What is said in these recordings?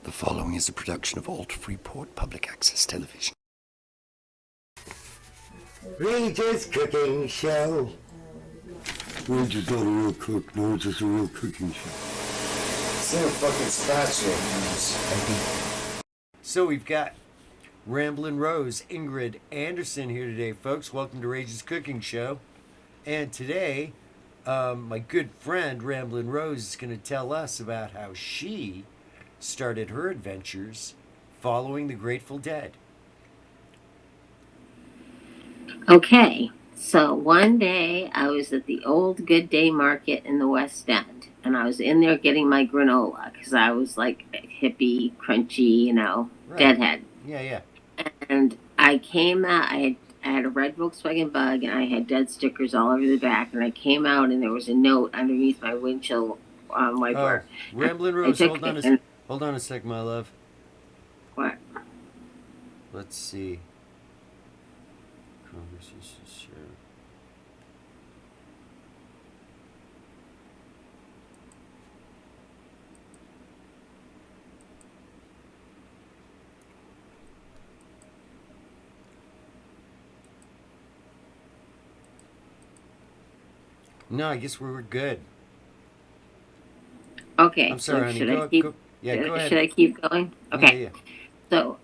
The following is a production of Alt Freeport Public Access Television. Regis Cooking Show. Regis not a real cook. No, it's just a real cooking show. Instead of fucking spatula. So we've got Ramblin' Rose, Ingrid Anderson here today, folks. Welcome to Rage's Cooking Show. And today, my good friend Ramblin' Rose is going to tell us about how she started her adventures following the Grateful Dead. Okay, so one day I was at the old Good Day Market in the West End, and I was in there getting my granola because I was like a hippie, crunchy, Right. deadhead. Yeah. And I came out, I had a red Volkswagen Bug, and I had dead stickers all over the back, and I came out, and there was a note underneath my windshield wiper. Ramblin' Rose, hold on a sec, my love. What? Let's see. Conversations, sure. No, I guess we were good. Okay. I'm sorry, honey. Should Go I keep? ahead. Should I keep going? Okay. Yeah. So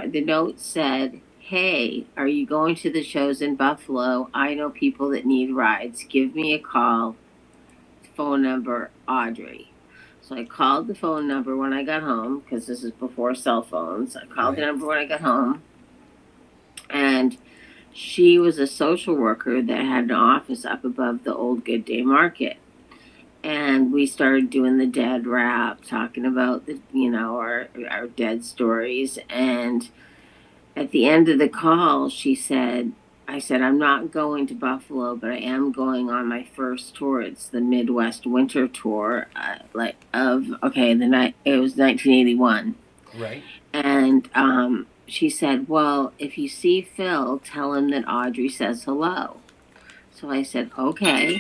the note said, "Hey, are you going to the shows in Buffalo? I know people that need rides. Give me a call. Phone number, Audrey." So I called the phone number when I got home, because this is before cell phones. I called the Right. number when I got home, and she was a social worker that had an office up above the old Good Day Market. And we started doing the dead rap, talking about our dead stories. And at the end of the call, I said, I'm not going to Buffalo, but I am going on my first tour. It's the Midwest Winter Tour, it was 1981. Right. And she said, well, if you see Phil, tell him that Audrey says hello. So I said, okay.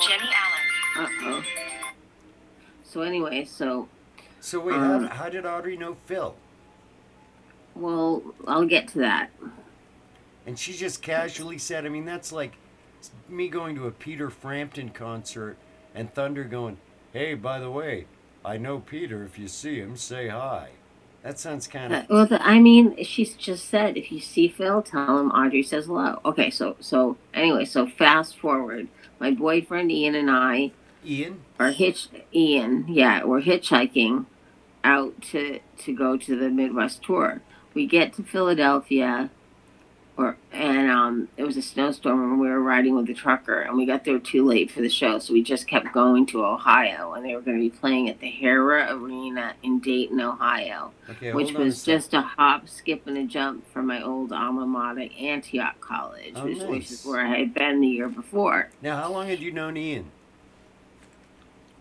Jenny Allen. Uh-oh. So anyway, So wait, how did Audrey know Phil? well, I'll get to that. And she just casually said, I mean, that's like me going to a Peter Frampton concert and Thunder going, hey, by the way, I know Peter. If you see him, say hi. That sounds kind of... She's just said, if you see Phil, tell him Audrey says hello. Okay, so fast forward. My boyfriend Ian and I Ian? we're hitchhiking out to go to the Midwest tour. We get to Philadelphia, it was a snowstorm, and we were riding with the trucker, and we got there too late for the show, so we just kept going to Ohio, and they were going to be playing at the Hara Arena in Dayton, Ohio, Okay, which hold on a was sec. just a hop, skip, and a jump from my old alma mater, Antioch College, Oh, which nice. is where I had been the year before. Now, how long had you known Ian?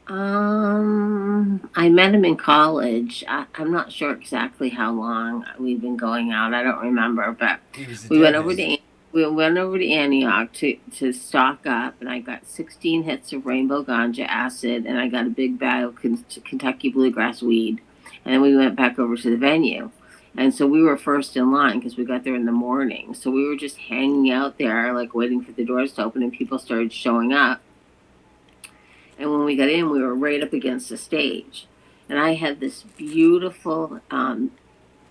I met him in college. I'm not sure exactly how long we've been going out. I don't remember, but He was a we went deadhead. over to Antioch to stock up, and I got 16 hits of rainbow ganja acid, and I got a big bag of Kentucky bluegrass weed, and then we went back over to the venue. And so we were first in line because we got there in the morning. So we were just hanging out there, like waiting for the doors to open, and people started showing up. And when we got in, we were right up against the stage. And I had this beautiful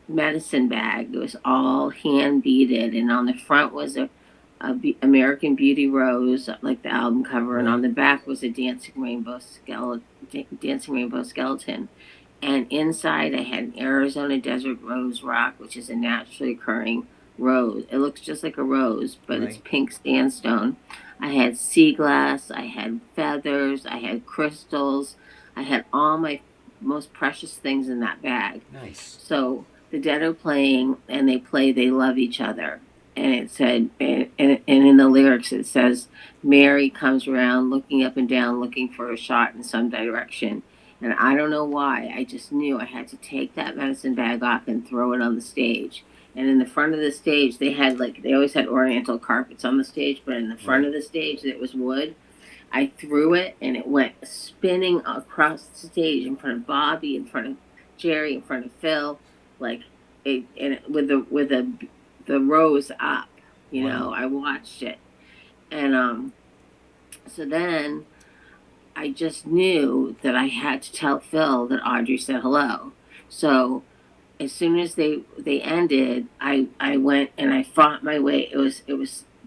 medicine bag. It was all hand beaded. And on the front was a American Beauty Rose, like the album cover. And on the back was a dancing rainbow skeleton. And inside, I had an Arizona Desert Rose Rock, which is a naturally occurring rose. It looks just like a rose, but it's Right. pink sandstone. I had sea glass, I had feathers, I had crystals, I had all my most precious things in that bag. Nice. So the Dead are playing, and they love each other. And it said, and in the lyrics it says, Mary comes around looking up and down, looking for a shot in some direction. And I don't know why, I just knew I had to take that medicine bag off and throw it on the stage. And in the front of the stage, they always had oriental carpets on the stage, but in the front Right. of the stage, it was wood. I threw it, and it went spinning across the stage in front of Bobby, in front of Jerry in front of Phil, like and the rows up. Wow. I watched it, and so then I just knew that I had to tell Phil that Audrey said hello. So as soon as they ended, I went and I fought my way. It was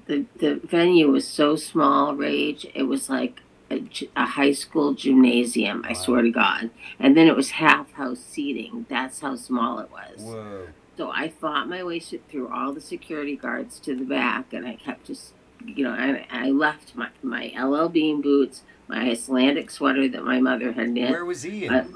the venue was so small, Rage. It was like a high school gymnasium. I Wow. swear to God. And then it was half house seating. That's how small it was. Whoa. So I fought my way through all the security guards to the back, and I kept just, and I left my LL Bean boots, my Icelandic sweater that my mother had knit. Where was Uh, Ian?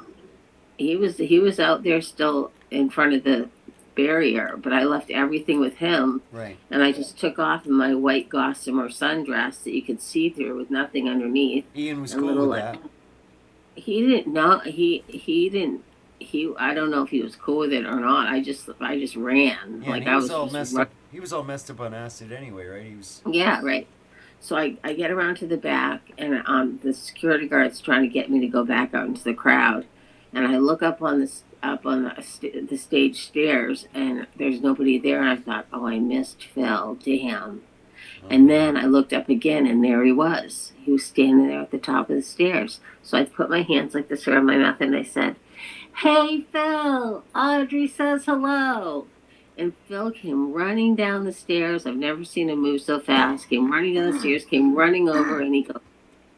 he was out there still in front of the barrier, but I left everything with him, Right. and I just took off in my white gossamer sundress that you could see through with nothing underneath, Ian was and cool little with like that. he didn't know he didn't he I don't know if he was cool with it or not. I just ran Yeah, and like he I was was all just messed up. He was all messed up on acid anyway, right? He was. yeah, right. So I get around to the back, and the security guard's trying to get me to go back out into the crowd, and I look up on the stage stairs, and there's nobody there, and I thought, oh, I missed Phil, damn. Oh And man. then I looked up again, and there he was. He was standing there at the top of the stairs. So I put my hands like this around my mouth, and I said, "Hey, Phil, Audrey says hello." And Phil came running down the stairs. I've never seen him move so fast. Came running down the stairs, came running over, and he goes,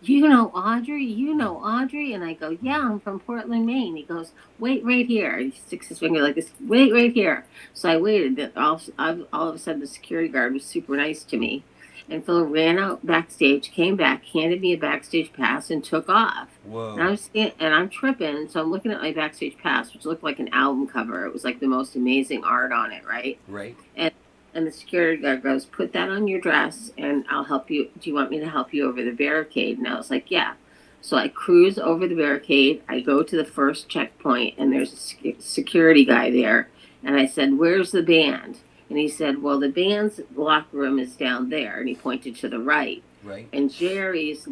"You know Audrey? You know Audrey?" And I go, "Yeah, I'm from Portland, Maine." He goes, "Wait right here." He sticks his finger like this, "Wait right here." So I waited. Then all of a sudden, the security guard was super nice to me. And Phil ran out backstage, came back, handed me a backstage pass, and took off. And Whoa. I'm tripping, so I'm looking at my backstage pass, which looked like an album cover. It was like the most amazing art on it, right? Right. And the security guard goes, "Put that on your dress, and I'll help you. Do you want me to help you over the barricade?" And I was like, "Yeah." So I cruise over the barricade. I go to the first checkpoint, and there's a security guy there. And I said, "Where's the band?" And he said, "Well, the band's locker room is down there." And he pointed to the right. Right. And Jerry's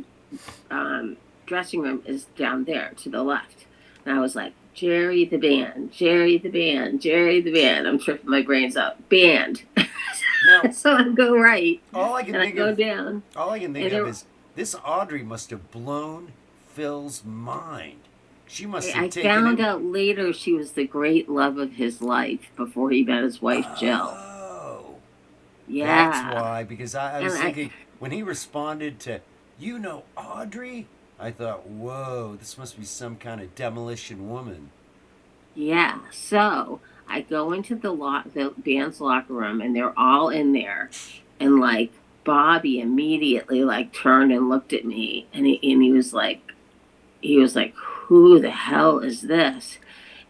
dressing room is down there to the left. And I was like, "Jerry the band, Jerry the band, Jerry the band." I'm tripping my brains up. Band. Now, So I go right all I can and I think go of, down. all I can think And of there, is this Audrey must have blown Phil's mind. She must have I taken found him. out later she was the great love of his life before he met his wife, Jill. Oh, that's Yeah. why. Because I And was thinking when he responded to, "You know Audrey," I thought, "Whoa, this must be some kind of demolition woman." yeah. So I go into the band's locker room, and they're all in there. And like Bobby immediately like turned and looked at me, and he was like, "Who the hell is this?"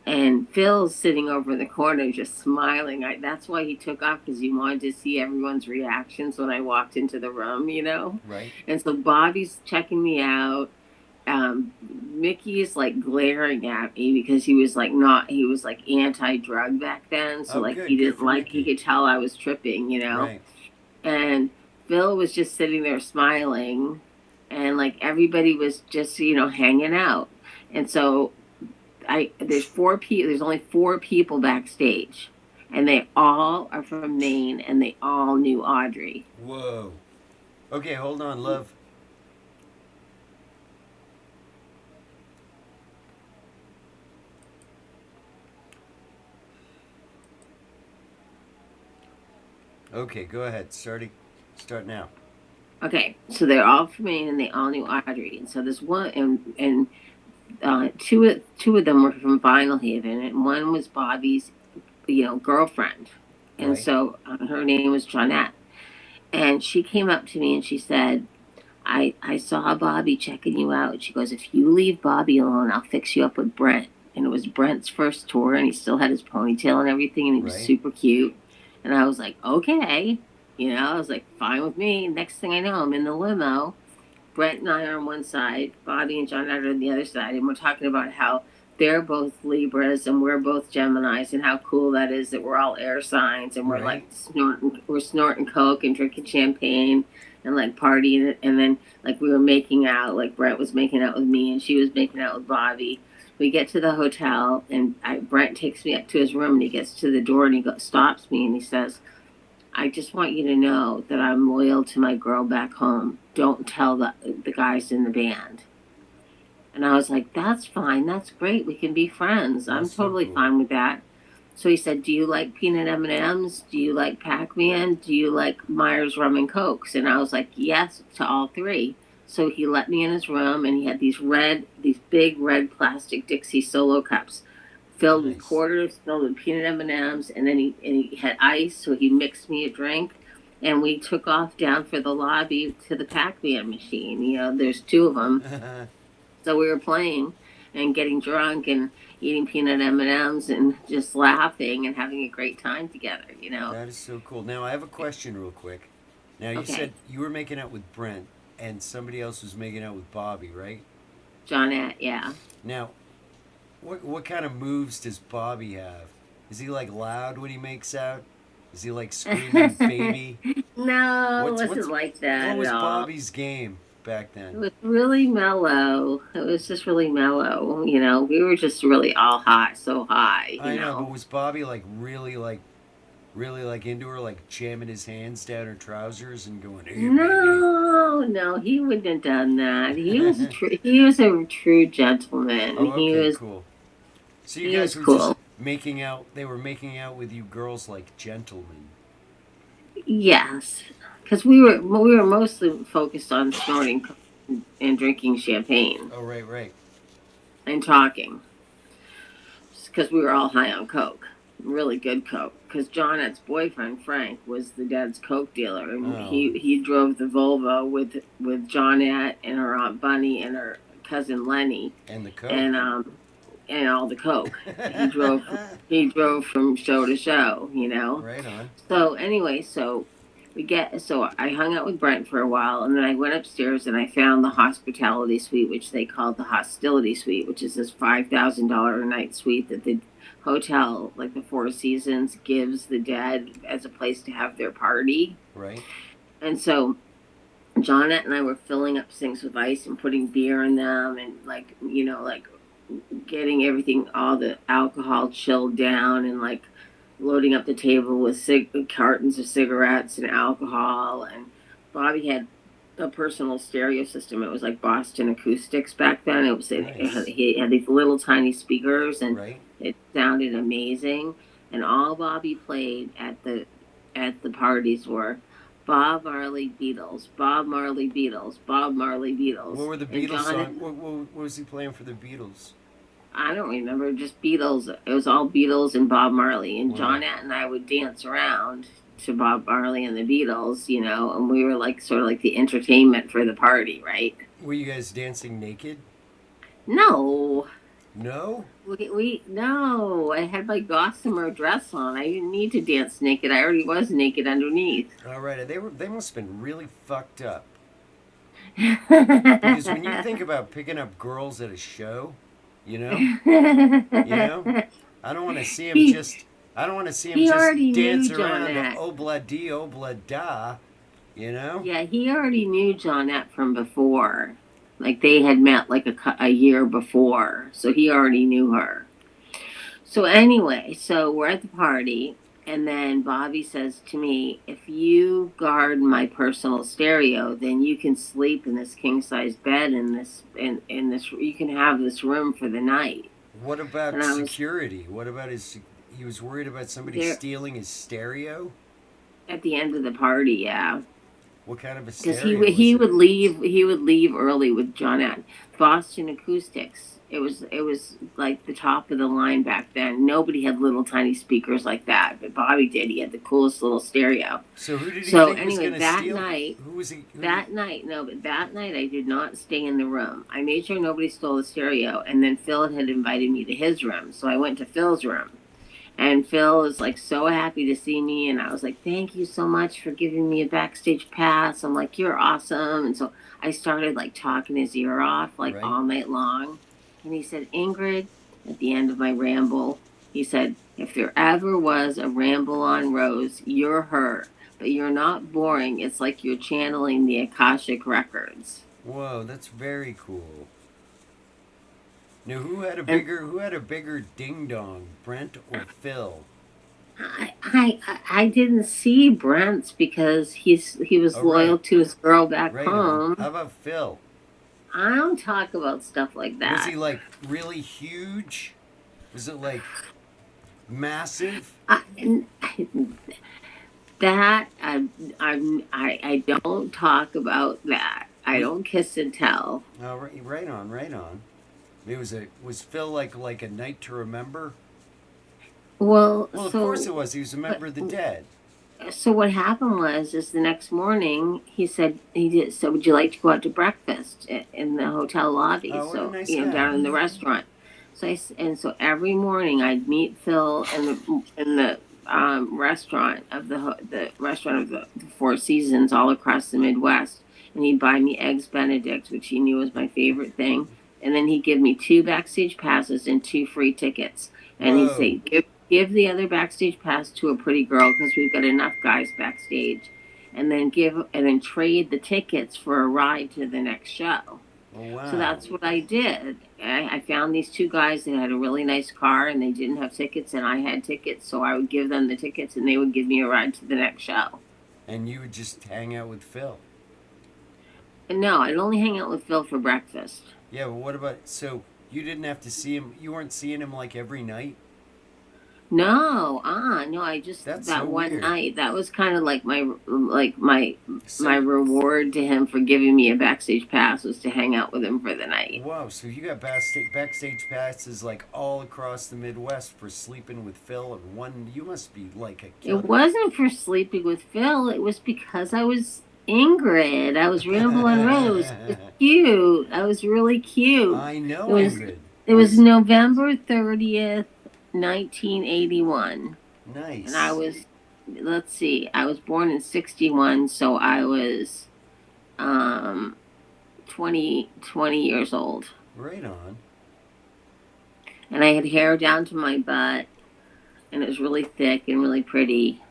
And Phil's sitting over in the corner just smiling. That's why he took off, because he wanted to see everyone's reactions when I walked into the room. Right. And so Bobby's checking me out. Mickey's like glaring at me because he was like anti-drug back then. So Oh, like good. Good for he Mickey. could tell I was tripping. Right. And Phil was just sitting there smiling, and like everybody was just hanging out. And so there's only four people backstage, and they all are from Maine, and they all knew Audrey. Whoa. Okay, hold on, love. Okay, go ahead. Start now. Okay, so they're all from Maine, and they all knew Audrey. And so this one, and two of them were from Vinyl Haven, and one was Bobby's girlfriend. And Right. so her name was Jeanette. And she came up to me and she said, I saw Bobby checking you out. She goes, "If you leave Bobby alone, I'll fix you up with Brent." And it was Brent's first tour, and he still had his ponytail and everything, and he was Right. super cute. And I was like, "Okay." I was like, "Fine with me." Next thing I know, I'm in the limo. Brent and I are on one side, Bobby and John are on the other side, and we're talking about how they're both Libras and we're both Geminis, and how cool that is that we're all air signs, and we're like Right. snorting coke and drinking champagne and like partying, and then like we were making out, like Brent was making out with me and she was making out with Bobby. We get to the hotel, and Brent takes me up to his room, and he gets to the door, and he stops me, and he says, I just want you to know that I'm loyal to my girl back home. Don't tell the guys in the band. And I was like, that's fine. That's great. We can be friends. I'm That's so totally cool. fine with that. So he said, do you like peanut M&Ms? Do you like Pac-Man? Do you like Myers Rum and Cokes? And I was like, yes to all three. So he let me in his room, and he had these big red plastic Dixie Solo cups filled with Nice. quarters, filled with peanut M&Ms, and then he had ice, so he mixed me a drink. And we took off down for the lobby to the Pac-Man machine. You know, there's two of them. So we were playing and getting drunk and eating peanut M&Ms and just laughing and having a great time together, you know. That is so cool. Now, I have a question real quick. Now, you Okay. said you were making out with Brent and somebody else was making out with Bobby, right? Johnette, yeah. Now, what kind of moves does Bobby have? Is he like loud when he makes out? Is he like screaming baby? No, it What's wasn't like that what at was all. Bobby's game back It then? was really mellow. It was just really mellow, you know. We were just really all high, so high, you I know, but know. was Bobby like really like into her, like jamming his hands down her trousers and going, "Hey, baby." No, no, he wouldn't have done that. He was a true gentleman. Oh, okay, cool. So you He was guys were just cool. making out. They were making out with you girls like gentlemen. Yes, because we were mostly focused on snorting and drinking champagne Oh, right, right. and talking, because we were all high on coke, really good coke. Because Johnette's boyfriend Frank was the dad's coke dealer, and Oh, he drove the Volvo with Johnette and her aunt Bunny and her cousin Lenny, and the and coke. and all the coke. He drove from show to show, you know. Right on. So anyway, so I hung out with Brent for a while, and then I went upstairs and I found the hospitality suite, which they called the hostility suite, which is this $5,000 a night suite that the hotel, like the Four Seasons, gives the dead as a place to have their party. Right. And so Johnette and I were filling up sinks with ice and putting beer in them, and like like getting everything, all the alcohol chilled down, and like loading up the table with cartons of cigarettes and alcohol. And Bobby had a personal stereo system. It was like Boston Acoustics back then. Nice. He had these little tiny speakers, and Right. it sounded amazing. And all Bobby played at the parties were Bob Marley Beatles, Bob Marley Beatles, Bob Marley What Beatles, were the and Beatles John. song? What was he playing for the Beatles? I don't remember, just Beatles. It was all Beatles and Bob Marley. And Wow. Johnette and I would dance around to Bob Marley and the Beatles, and we were like sort of like the entertainment for the party, right? Were you guys dancing naked? No, No. no. I had my gossamer dress on. I didn't need to dance naked. I already was naked underneath. All right. They must have been really fucked up. Because when you think about picking up girls at a show, you know, you know, I don't want to see him he just. I don't want to see him he just already knew dance around to Johnette. obla di obla da. You know. Yeah, he already knew Johnette from before. Like they had met like a year before, so he already knew her. So anyway, so we're at the party, and then Bobby says to me, "If you guard my personal stereo, then you can sleep in this king size bed in this. You can have this room for the night." What about And I was security? What about his? He was worried about somebody there stealing his stereo. at the end of the party, yeah. What kind of a Because stereo was he it? would leave early with Johnette. Boston Acoustics. It was like the top of the line back then. Nobody had little tiny speakers like that, but Bobby did. He had the coolest little stereo. So who did he So think was anyway, gonna steal? Who was he? Who did he? that night, no, but that night I did not stay in the room. I made sure nobody stole the stereo, and then Phil had invited me to his room, so I went to Phil's room. And Phil was like so happy to see me. And I was like, thank you so much for giving me a backstage pass. I'm like, you're awesome. And so I started like talking his ear off like Right. all night long. And he said, Ingrid, at the end of my ramble, he said, if there ever was a ramble on Rose, you're her. But you're not boring. It's like you're channeling the Akashic records. Whoa, that's very cool. Now, And who had a bigger ding dong, Brent or Phil? I didn't see Brent's because he was Oh, loyal right, to his girl back right on. home. How about Phil? I don't talk about stuff like Was that. he like really huge? Was it like massive? I, that I don't talk about that. I Was don't kiss and tell. oh, right, right on, right on. Was Phil like a night to remember? Well, Well, of course it was. He was a member of the Dead. so what happened was is the next morning he said he did. So would you like to go out to breakfast in the hotel lobby? Oh, what a So nice guy. down in the restaurant. So every morning I'd meet Phil in the restaurant of the restaurant of the Four Seasons all across the Midwest, and he'd buy me eggs Benedict, which he knew was my favorite thing, and then he'd give me 2 backstage passes and 2 free tickets, and he'd Whoa. say give the other backstage pass to a pretty girl because we've got enough guys backstage, and then trade the tickets for a ride to the next show. Oh, So wow. that's what I did. I found these 2 guys that had a really nice car and they didn't have tickets and I had tickets, so I would give them the tickets and they would give me a ride to the next show. And you would just hang out with Phil. And no, I'd only hang out with Phil for breakfast. Yeah, but what about so you didn't have to see him? You weren't seeing him like every night? No, I just That's so that one weird. night. That was kind of like my So, reward to him for giving me a backstage pass was to hang out with him for the night. wow, so you got backstage passes like all across the Midwest for sleeping with Phil and one. You must be like a It killer. wasn't for sleeping with Phil. It was because I was Ingrid. I was Ramblin' Rose. It was cute. I was really cute. I know, It was Ingrid. it was November 30th, 1981. And I Nice. was, let's see, I was born in 61, so I was um 20 years old. Right on. And I had hair down to my butt and it was really thick and really pretty.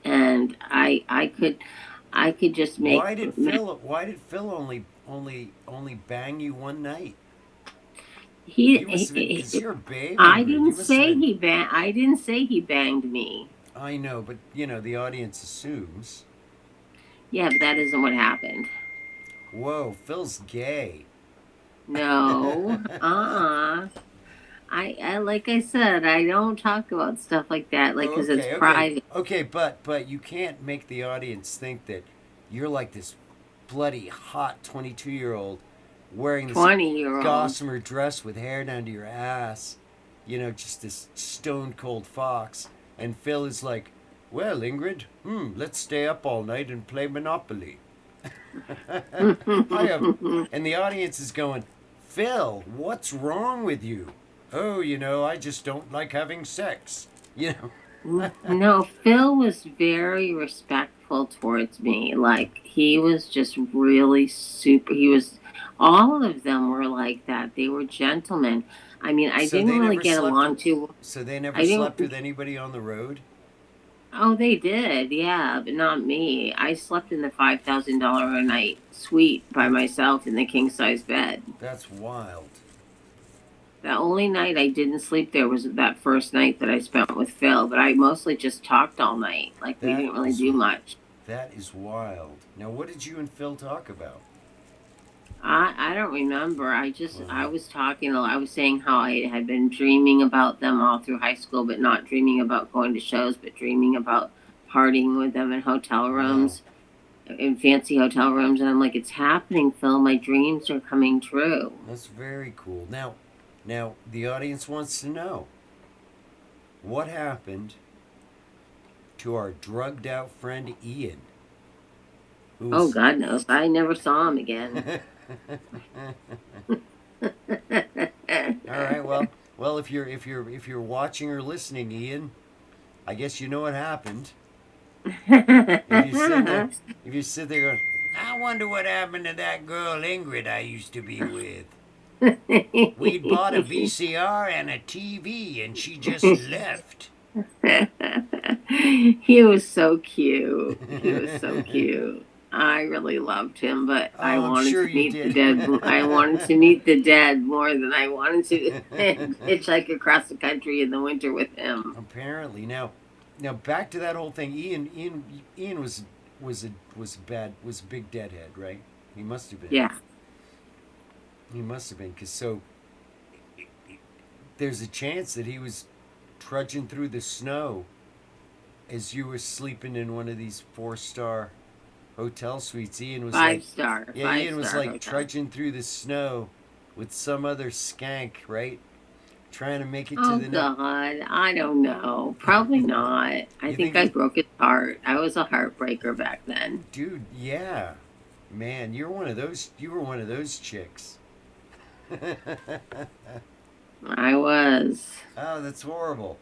And I could just Why did Phil only bang you one night? he, You must have been because he you're a babe, I Ingrid. You didn't must have say been. I didn't say he banged me. I know, but the audience assumes. Yeah, but that isn't what happened. Whoa, Phil's gay. No. I like I said, I don't talk about stuff like that, like Oh, because it's okay, private. okay, but you can't make the audience think that you're like this bloody hot 22-year-old wearing this 20-year-old. gossamer dress with hair down to your ass, just this stone cold fox. And Phil is like, well, Ingrid, let's stay up all night and play Monopoly. I have, and the audience is going, Phil, what's wrong with you? Oh, I just don't like having sex. No, Phil was very respectful towards me. Like he was just really super. He was. All of them were like that. They were gentlemen. I mean, I So didn't they really never get slept. along too. So they never I didn't. slept with anybody on the road. Oh, they did, yeah, but not me. I slept in the $5,000 a night suite by myself in the king size bed. That's wild. The only night I didn't sleep there was that first night that I spent with Phil, but I mostly just talked all night. Like we That didn't really is do much. that is wild. Now, what did you and Phil talk about? I don't remember. I Wow. was talking. I was saying how I had been dreaming about them all through high school, but not dreaming about going to shows, but dreaming about partying with them in hotel Wow. rooms, in fancy hotel rooms. And I'm like, it's happening, Phil. My dreams are coming true. That's very cool. Now the audience wants to know what happened to our drugged out friend Ian, Oh, who's God knows. I never saw him again. all right. Well, if you're watching or listening, Ian, I guess you know what happened. If you sit there, if you sit there going, I wonder what happened to that girl Ingrid I used to be with. We'd bought a VCR and a TV, and she just left. He was so cute. He was so cute. I really loved him, but I Oh, I'm wanted sure to you meet the did. dead. I wanted to meet the dead more than I wanted to hitchhike across the country in the winter with him. Apparently, now back to that whole thing. Ian was a big deadhead, right? He must have been. Yeah. He must have been, because there's a chance that he was trudging through the snow as you were sleeping in one of these 4-star hotel suites. Ian was Five like, star. yeah, Five Ian was star like hotel. trudging through the snow with some other skank, right? Trying to make it to Oh the next. God, I don't know. Probably not. I You think think I he, broke his heart. I was a heartbreaker back then. dude? Yeah, man, you're one of those. You were one of those chicks. I was. Oh, that's horrible.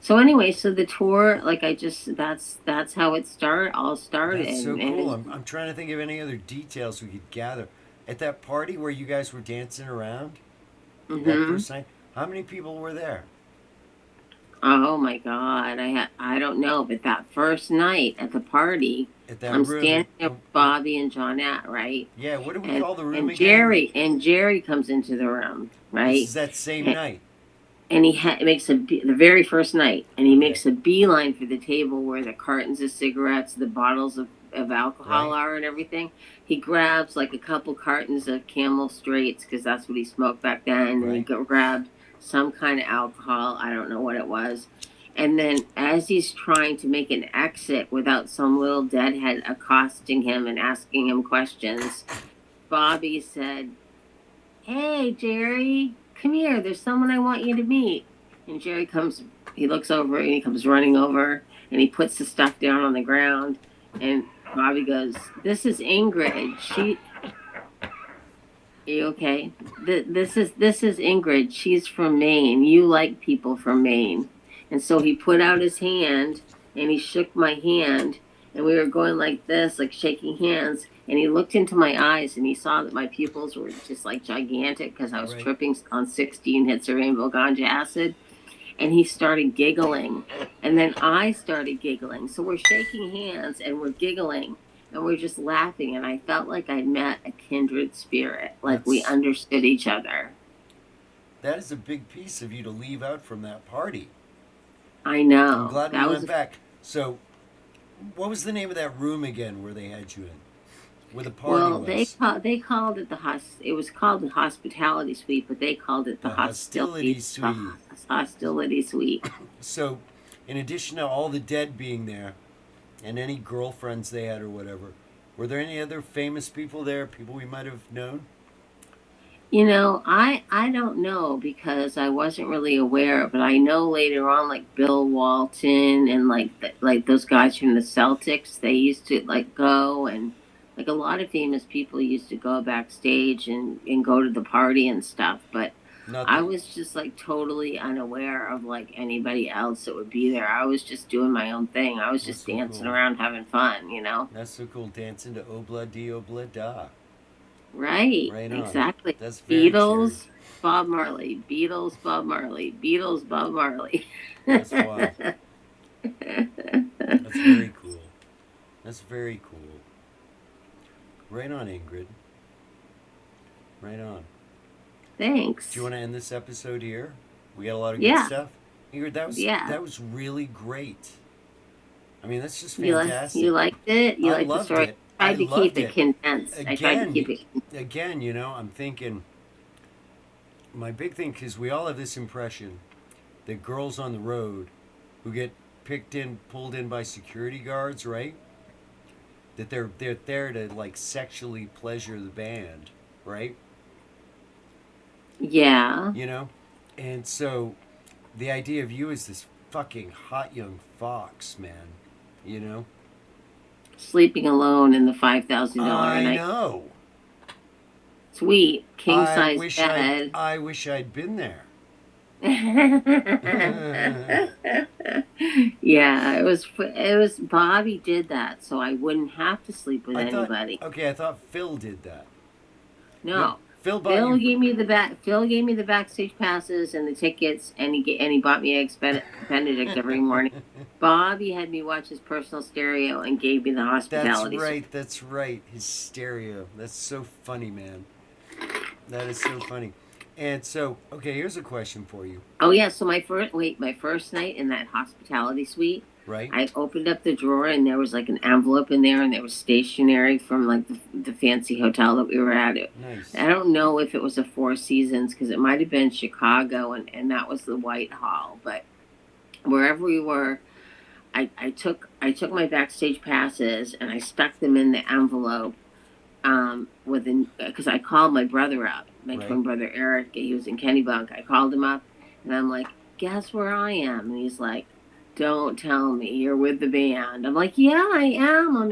So anyway, so the tour, like I just that's how it all started. That's so cool. And I'm trying to think of any other details we could gather at that party where you guys were dancing around that hmm first night. How many people were there oh my God, I don't know, but that first night at the party, at that I'm room? standing there with Bobby and Johnette, right? Yeah, what do we And call the room and again? Jerry comes into the room, This right? is that same And, night. and makes the very first night, and he Okay, makes a beeline for the table where the cartons of cigarettes, the bottles of alcohol right, are, and everything. He grabs like a couple cartons of Camel Straights because that's what he smoked back then, and he right. grabbed some kind of alcohol. I don't know what it was. And then, as he's trying to make an exit without some little deadhead accosting him and asking him questions, Bobby said, "Hey, Jerry, come here. There's someone I want you to meet." And Jerry comes, he looks over and he comes running over and he puts the stuff down on the ground. And Bobby goes, "This is Ingrid. Are you okay? This is Ingrid. She's from Maine. You like people from Maine." And so he put out his hand and he shook my hand and we were going like this, like shaking hands. And he looked into my eyes and he saw that my pupils were just like gigantic because I was Right. tripping on 16 hits of rainbow ganja acid. And he started giggling. And then I started giggling. So we're shaking hands and we're giggling and we're just laughing. And I felt like I met a kindred spirit, like we That's understood each other. that is a big piece of you to leave out from that party. I I'm know. glad we That went was, back. So, what was the name of that room again where they had you in? Where the party well, was? they called it it was called the hospitality suite, but they called it The hostility the suite. hostility suite. So, in addition to all the dead being there, and any girlfriends they had or whatever, were there any other famous people there? People we might have known? I don't know because I wasn't really aware, but I know later on, like Bill Walton and like those guys from the Celtics, they used to like go and like a lot of famous people used to go backstage and go to the party and stuff. But Not I that. was just like totally unaware of like anybody else that would be there. I was just doing my own thing. I was That's just so dancing cool. around having fun. That's so cool. Dancing to Obla Di Obla Da. Right, Right on. exactly. That's very true. Beatles, Bob Marley, Beatles, Bob Marley, Beatles, Bob Marley. That's wild. That's very cool. That's very cool. Right on, Ingrid. Right on. Thanks. Do you want to end this episode here? We got a lot of good Yeah, stuff. Ingrid, yeah. that was really great. I mean, that's just You fantastic. liked it? You I liked the loved story? it. I I tried to keep loved it it. condensed. I tried to keep Again, it. again, I'm thinking my big thing, because we all have this impression that girls on the road who get pulled in by security guards, right? That they're there to like sexually pleasure the band, right? Yeah. You know, and so the idea of you as this fucking hot young fox, man. You know, Sleeping alone in the $5,000 a I night know. suite, king size bed. I wish I'd been there. Yeah, it was Bobby did that so I wouldn't have to sleep with I thought, anybody. okay, I thought Phil did that. No, No, Phil bought Phil you. gave me the Phil gave me the backstage passes and the tickets, and he bought me eggs Benedict every morning. Bobby had me watch his personal stereo and gave me the That's hospitality. right. That's right. His stereo. That's so funny, man. That is so funny. And so, okay, here's a question for you. Oh yeah, so my first night in that hospitality suite, Right? I opened up the drawer and there was like an envelope in there, and there was stationery from like the fancy hotel that we were at. Nice. I don't know if it was a Four Seasons because it might have been Chicago, and that was the White Hall. But wherever we were, I took my backstage passes and I stuck them in the envelope because I called my brother up, my Right. twin brother Eric. He was in Kennebunk. I called him up and I'm like, guess where I am? And he's like, don't tell me you're with the band. I'm like, yeah, I am. I'm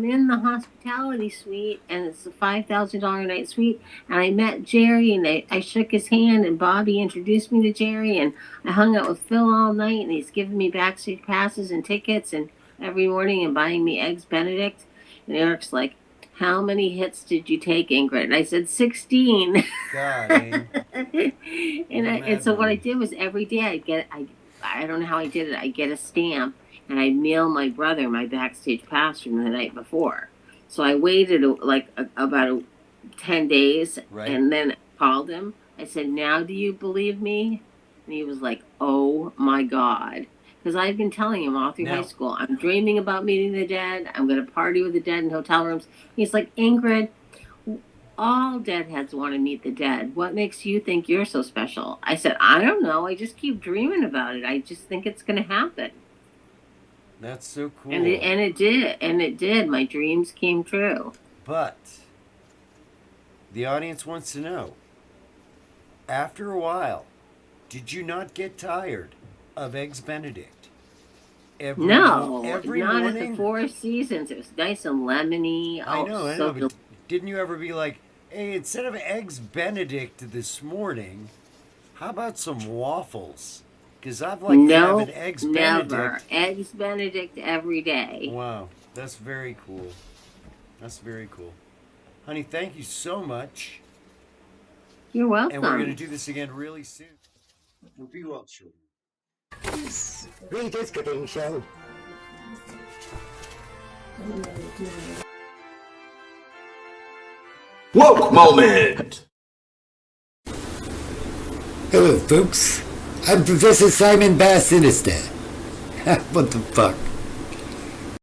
in the hospitality suite, and it's a $5,000 a night suite. And I met Jerry, and I shook his hand, and Bobby introduced me to Jerry, and I hung out with Phil all night, and he's giving me backstage passes and tickets, and every morning, and buying me eggs Benedict. And Eric's like, how many hits did you take, Ingrid? And I said 16. God, man. And so what I did was every day I don't know how I did it. I get a stamp and I mail my brother my backstage pass from the night before. So I waited about 10 days, Right. and then called him. I said, now do you believe me? And he was like, oh my God. Because I've been telling him all through Now- high school, I'm dreaming about meeting the dead. I'm going to party with the dead in hotel rooms. He's like, Ingrid, all deadheads want to meet the dead. What makes you think you're so special? I said, I don't know. I just keep dreaming about it. I just think it's going to happen. That's so cool. And it did. My dreams came true. But the audience wants to know, after a while, did you not get tired of Eggs Benedict? Every Not morning? at the Four Seasons. It was nice and lemony. I know, so but didn't you ever be like, hey, instead of Eggs Benedict this morning, how about some waffles? Because I'd like to have an Eggs never. Benedict. Eggs Benedict every day. Wow, that's very cool. That's very cool. Honey, thank you so much. You're welcome. And we're going to do this again really soon. We'll be well, children. Rita's Cooking Show. Woke moment! Hello, folks. I'm Professor Simon Bass Sinister. What the fuck?